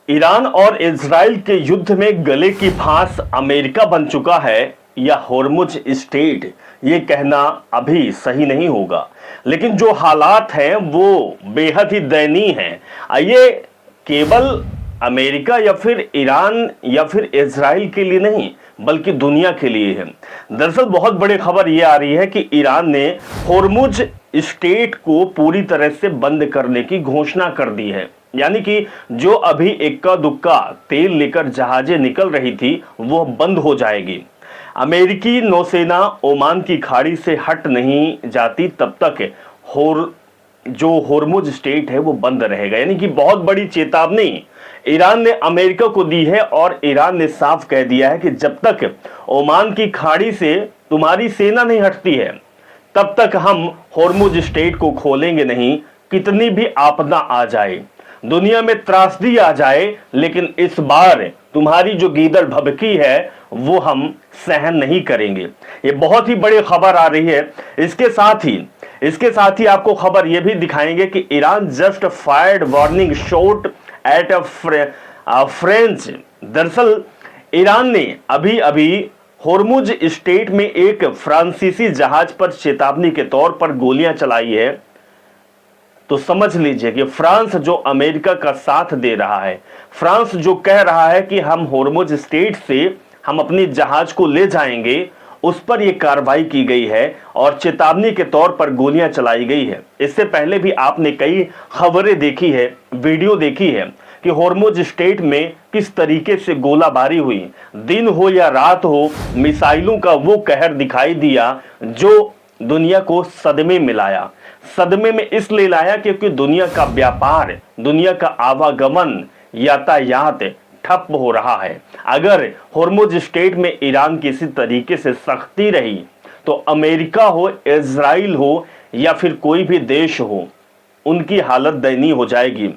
Iran और Israel के युद्ध में गले की फांस अमेरिका बन चुका है या होर्मुज स्टेट, ये कहना अभी सही नहीं होगा। लेकिन जो हालात हैं वो बेहद ही दयनीय हैं। ये केवल अमेरिका या फिर ईरान या फिर इजराइल के लिए नहीं बल्कि दुनिया के लिए है। दरअसल बहुत बड़ी खबर ये आ रही है कि ईरान ने होर्मुज स्टेट को पूरी तरह से बंद करने की घोषणा कर दी है। यानी कि जो अभी इक्का दुक्का तेल लेकर जहाजें निकल रही थी वो बंद हो जाएगी। अमेरिकी नौसेना ओमान की खाड़ी से हट नहीं जाती तब तक जो होर्मुज स्टेट है वो बंद रहेगा। यानी कि बहुत बड़ी चेतावनी ईरान ने अमेरिका को दी है और ईरान ने साफ कह दिया है कि जब तक ओमान की खाड़ी से तुम्हारी सेना नहीं हटती है तब तक हम होर्मुज स्टेट को खोलेंगे नहीं। कितनी भी आपदा आ जाए, दुनिया में त्रासदी आ जाए, लेकिन इस बार तुम्हारी जो गीदड़ भभकी है वो हम सहन नहीं करेंगे। ये बहुत ही बड़ी खबर आ रही है। इसके साथ ही आपको खबर ये भी दिखाएंगे कि Iran just fired warning shot at a French. दरअसल ईरान ने अभी अभी होर्मुज स्टेट में एक फ्रांसीसी जहाज पर चेतावनी के तौर पर गोलियां चलाई है। तो समझ लीजिए कि फ्रांस जो अमेरिका का साथ दे रहा है, फ्रांस जो कह रहा है कि हम होर्मुज स्टेट से हम अपनी जहाज को ले जाएंगे, उस पर यह कार्रवाई की गई है और चेतावनी के तौर पर गोलियां चलाई गई है। इससे पहले भी आपने कई खबरें देखी है, वीडियो देखी है कि होर्मुज स्टेट में किस तरीके से गोलाबारी हुई। दिन हो या रात हो, मिसाइलों का वो कहर दिखाई दिया जो दुनिया को सदमे में लाया। सदमे में इसलिए लाया क्योंकि दुनिया का व्यापार, दुनिया का आवागमन, यातायात ठप हो रहा है। अगर होर्मुज स्टेट में ईरान किसी तरीके से सख्ती रही तो अमेरिका हो, इजराइल हो या फिर कोई भी देश हो, उनकी हालत दयनीय हो जाएगी।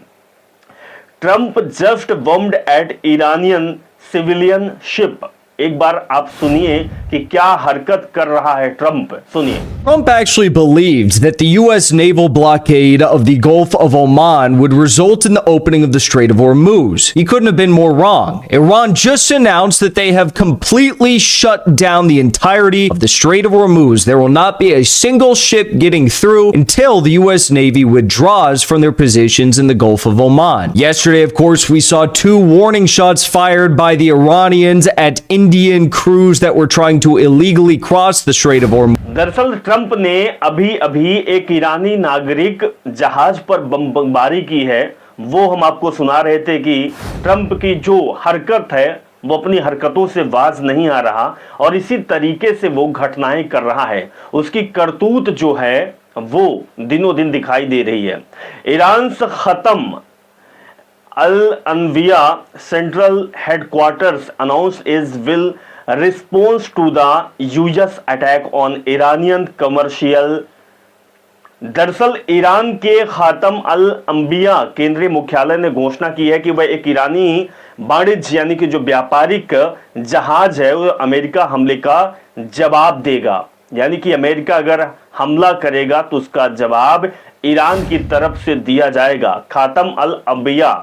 Trump just bombed at Iranian civilian ship. एक बार आप सुनिए कि क्या हरकत कर रहा है ट्रंप, सुनिए। Trump actually believes that the U.S. naval blockade of the Gulf of Oman would result in the opening of the Strait of Hormuz. He couldn't have been more wrong. Iran just announced that they have completely shut down the entirety of the Strait of Hormuz. There will not be a single ship getting through until the U.S. Navy withdraws from their positions in the Gulf of Oman. Yesterday, of course, we saw 2 warning shots fired by the Iranians at Indian crews that were trying to illegally cross the Strait of Hormuz. दरअसल Trump ने अभी अभी एक ईरानी नागरिक जहाज पर बमबारी की है। वो हम आपको सुना रहे थे कि ट्रंप की जो हरकत है वो अपनी हरकतों से बाज नहीं आ रहा और इसी तरीके से वो घटनाएं कर रहा है। उसकी करतूत जो है वो दिनों दिन दिखाई दे रही है। ईरान से Khatam al Anbiya central headquarters announced is will response to the US attack on Iranian commercial. दरअसल ईरान के खातम अल अंबिया केंद्रीय मुख्यालय ने घोषणा की है कि वह एक ईरानी वाणिज्य यानी कि जो व्यापारिक जहाज है वो अमेरिका हमले का जवाब देगा। यानी कि अमेरिका अगर हमला करेगा तो उसका जवाब ईरान की तरफ से दिया जाएगा। खातम अल अंबिया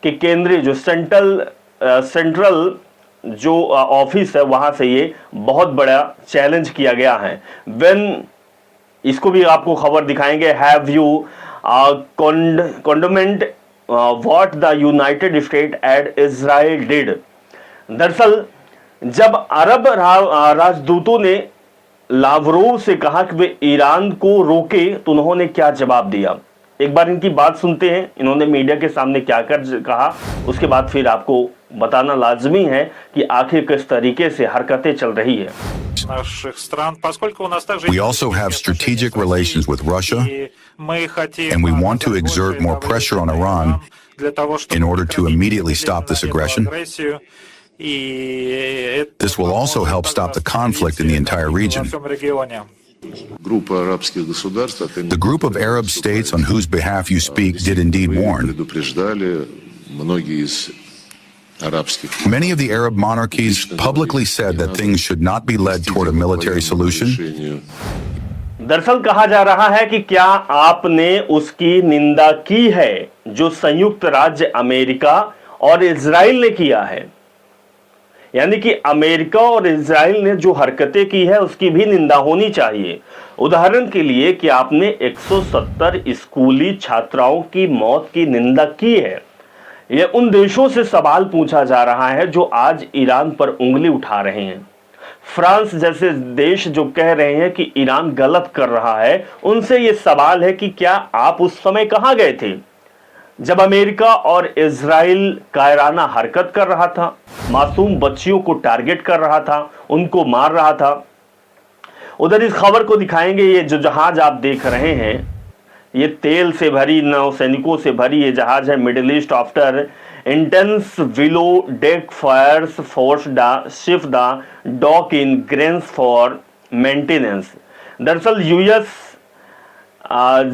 के केंद्रीय जो सेंट्रल जो ऑफिस है वहां से ये बहुत बड़ा चैलेंज किया गया है। व्हेन इसको भी आपको खबर दिखाएंगे। Have you condemned what the United State and Israel did. दरअसल जब अरब राजदूतों ने लावरोव से कहा कि वे ईरान को रोके तो उन्होंने क्या जवाब दिया, एक बार इनकी बात सुनते हैं। इन्होंने मीडिया के सामने क्या कर कहा, उसके बाद फिर आपको बताना लाजमी है कि आखिर किस तरीके से हरकतें चल रही है। We also have strategic relations with Russia, and we want to exert more pressure on Iran in order to immediately stop this aggression. This will also help stop the conflict in the entire region. The group of Arab states on whose behalf you speak did indeed warn. Many of the Arab monarchies publicly said that things should not be led toward a military solution. दरअसल कहा जा रहा है कि क्या आपने उसकी निंदा की है जो संयुक्त राज्य अमेरिका और इजराइल ने किया है। यानी कि अमेरिका और इजराइल ने जो हरकतें की है उसकी भी निंदा होनी चाहिए। उदाहरण के लिए कि आपने 170 स्कूली छात्राओं की मौत की निंदा की है। यह उन देशों से सवाल पूछा जा रहा है जो आज ईरान पर उंगली उठा रहे हैं। फ्रांस जैसे देश जो कह रहे हैं कि ईरान गलत कर रहा है, उनसे यह सवाल है कि क्या आप उस समय कहां गए थे जब अमेरिका और इजराइल कायराना हरकत कर रहा था, मासूम बच्चियों को टारगेट कर रहा था, उनको मार रहा था। उधर इस खबर को दिखाएंगे। ये जो जहाज आप देख रहे हैं, ये तेल से भरी, नौसैनिकों से भरी ये जहाज है। Middle east after intense below deck fires force ship the dock in Greece for maintenance. दरअसल यूएस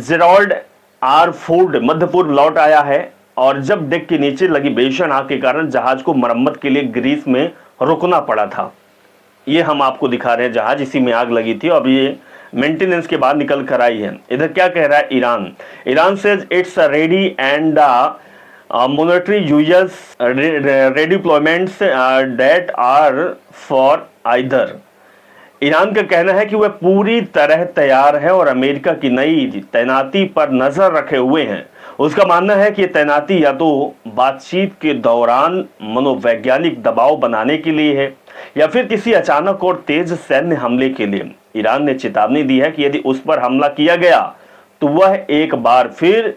जेराल्ड आर फोर्ड मध्य पूर्व लौट आया है और जब डेक के नीचे लगी भीषण आग के कारण जहाज को मरम्मत के लिए ग्रीस में रुकना पड़ा था। ये हम आपको दिखा रहे हैं जहाज, इसी में आग लगी थी और ये मेंटेनेंस के बाद निकल कर आई है। इधर क्या कह रहा है Iran? Iran says it's ready and monitoring US redeployments that are for either. Iran का कहना है कि वह पूरी तरह तैयार है और अमेरिका की नई तैनाती पर नजर रखे हुए हैं। उसका मानना है कि यह तैनाती या तो बातचीत के दौरान मनोवैज्ञानिक दबाव बनाने के लिए है या फिर किसी अचानक और तेज सैन्य हमले के लिए। ईरान ने चेतावनी दी है कि यदि उस पर हमला किया गया तो वह एक बार फिर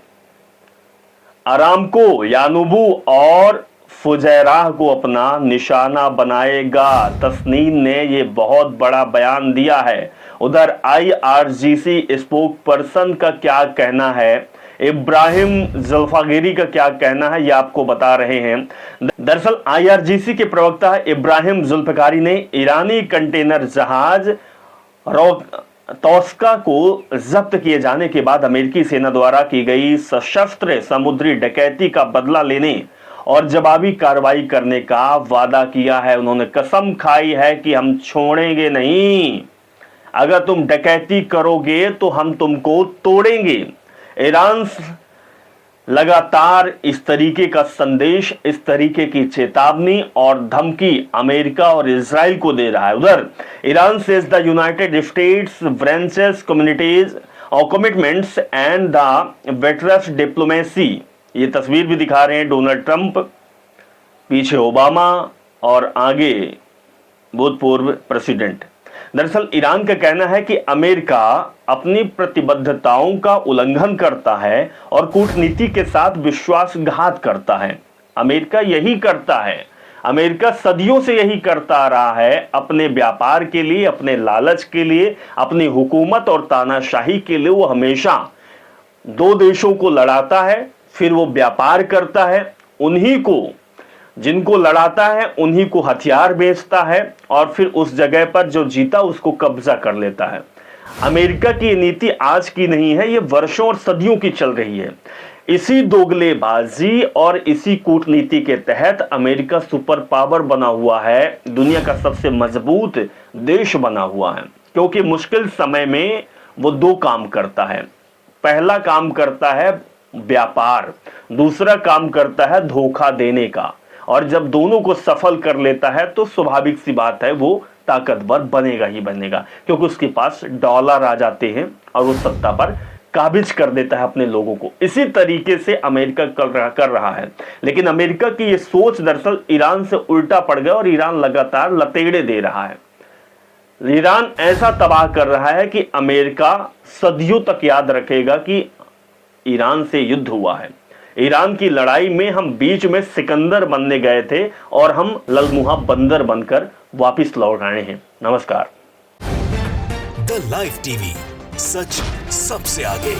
अरामको, यानुबू और फुजैराह को अपना निशाना बनाएगा। तस्नीम ने यह बहुत बड़ा बयान दिया है। उधर आईआरजीसी स्पोक पर्सन का क्या कहना है, इब्राहिम जुल्फागिरी का क्या कहना है, ये आपको बता रहे हैं। दरअसल आईआरजीसी के प्रवक्ता इब्राहिम जुल्फकारी ने ईरानी कंटेनर जहाज तौस्का को जब्त किए जाने के बाद अमेरिकी सेना द्वारा की गई सशस्त्र समुद्री डकैती का बदला लेने और जवाबी कार्रवाई करने का वादा किया है। उन्होंने कसम खाई है कि हम छोड़ेंगे नहीं, अगर तुम डकैती करोगे तो हम तुमको तोड़ेंगे। ईरान लगातार इस तरीके का संदेश, इस तरीके की चेतावनी और धमकी अमेरिका और इजराइल को दे रहा है। उधर ईरान से the United States branches communities और commitments and the veterans diplomacy. ये तस्वीर भी दिखा रहे हैं डोनाल्ड ट्रंप, पीछे ओबामा और आगे भूतपूर्व प्रेसिडेंट। दरअसल ईरान का कहना है कि अमेरिका अपनी प्रतिबद्धताओं का उल्लंघन करता है और कूटनीति के साथ विश्वासघात करता है। अमेरिका यही करता है, अमेरिका सदियों से यही करता आ रहा है। अपने व्यापार के लिए, अपने लालच के लिए, अपनी हुकूमत और तानाशाही के लिए वो हमेशा दो देशों को लड़ाता है, फिर वो व्यापार करता है, उन्हीं को जिनको लड़ाता है उन्हीं को हथियार बेचता है और फिर उस जगह पर जो जीता उसको कब्जा कर लेता है। अमेरिका की नीति आज की नहीं है, ये वर्षों और सदियों की चल रही है। इसी दोगलेबाजी और इसी कूटनीति के तहत अमेरिका सुपर पावर बना हुआ है, दुनिया का सबसे मजबूत देश बना हुआ है, क्योंकि मुश्किल समय में वो दो काम करता है। पहला काम करता है व्यापार, दूसरा काम करता है धोखा देने का, और जब दोनों को सफल कर लेता है तो स्वाभाविक सी बात है वो ताकतवर बनेगा ही बनेगा, क्योंकि उसके पास डॉलर आ जाते हैं और वो सत्ता पर काबिज कर देता है अपने लोगों को। इसी तरीके से अमेरिका कर रहा है, लेकिन अमेरिका की ये सोच दरअसल ईरान से उल्टा पड़ गया और ईरान लगातार लतेड़े दे रहा है। ईरान ऐसा तबाह कर रहा है कि अमेरिका सदियों तक याद रखेगा कि ईरान से युद्ध हुआ है। ईरान की लड़ाई में हम बीच में सिकंदर बनने गए थे और हम ललमुहा बंदर बनकर वापस लौट आए हैं। नमस्कार। द लाइव टीवी, सच सबसे आगे।